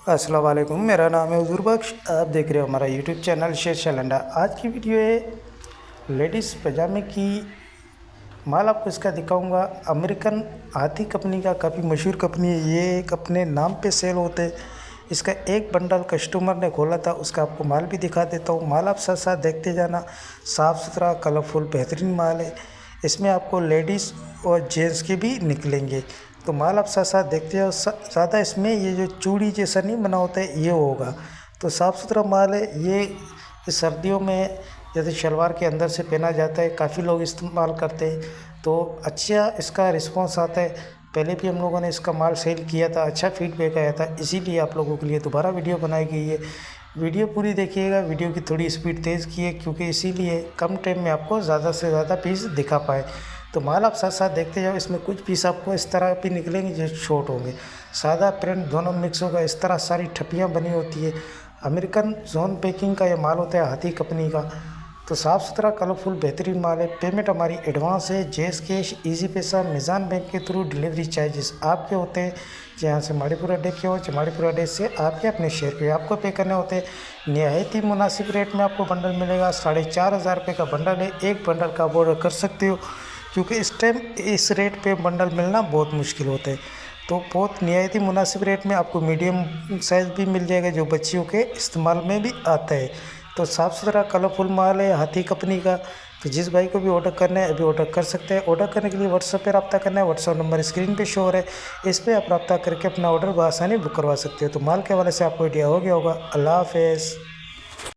अस्सलाम वालेकुम, मेरा नाम है हुजूर बख्श। आप देख रहे हो हमारा यूट्यूब चैनल शेर शैलेंडा। आज की वीडियो है लेडीज़ पजामे की। माल आपको इसका दिखाऊंगा। अमेरिकन हाथी कंपनी का काफ़ी मशहूर कंपनी है ये। एक अपने नाम पे सेल होते हैं। इसका एक बंडल कस्टमर ने खोला था, उसका आपको माल भी दिखा देता हूँ। माल आप साथ साथ देखते जाना। साफ़ सुथरा कलरफुल बेहतरीन माल है। इसमें आपको लेडीज़ और जेंट्स के भी निकलेंगे, तो माल आप साथ साथ देखते जाओ। ज़्यादा इसमें ये जो चूड़ी जैसा नहीं बना होता है ये होगा। तो साफ़ सुथरा माल है ये। सर्दियों में जैसे शलवार के अंदर से पहना जाता है, काफ़ी लोग इस्तेमाल करते हैं, तो अच्छा इसका रिस्पांस आता है। पहले भी हम लोगों ने इसका माल सेल किया था, अच्छा फीडबैक आया था, इसीलिए आप लोगों के लिए दोबारा वीडियो बनाई गई है। वीडियो पूरी देखिएगा। वीडियो की थोड़ी स्पीड तेज़ की है क्योंकि इसीलिए कम टाइम में आपको ज़्यादा से ज़्यादा पीस दिखा पाए। तो माल आप साथ साथ देखते जाओ। इसमें कुछ पीस आपको इस तरह भी निकलेंगे जो शॉर्ट होंगे, सादा प्रिंट दोनों मिक्स होगा। इस तरह सारी ठप्पियाँ बनी होती है। अमेरिकन जोन पैकिंग का ये माल होता है हाथी कंपनी का। तो साफ़ सुथरा कलरफुल बेहतरीन माल है। पेमेंट हमारी एडवांस है, जैस कैश, इजी पैसा, मिज़ान बैंक के थ्रू। डिलीवरी चार्जेस आपके होते हैं। जहाँ से मणिपुर अड्डे के हो, मणिपुर अड्डे से आपके अपने शहर के आपको पे करने होते हैं। नहायत ही मुनासिब रेट में आपको बंडल मिलेगा। 4,500 रुपये का बंडल है। एक बंडल का आप ऑर्डर कर सकते हो क्योंकि इस टाइम इस रेट पे बंडल मिलना बहुत मुश्किल होता है। तो बहुत नहायत ही मुनासिब रेट में आपको मीडियम साइज़ भी मिल जाएगा जो बच्चियों के इस्तेमाल में भी आता है। तो साफ़ सुथरा कलरफुल माल है हाथी कंपनी का। तो जिस भाई को भी ऑर्डर करना है अभी ऑर्डर कर सकते हैं। ऑर्डर करने के लिए व्हाट्सएप पे रब्ता करना है। व्हाट्सएप नंबर स्क्रीन पे शो हो रहा है, इस पर आप रब्ता करके अपना ऑर्डर बआसानी बुक करवा सकते हो। तो माल के हवाले से आपको आइडिया हो गया होगा। अल्लाह हाफ़िज़।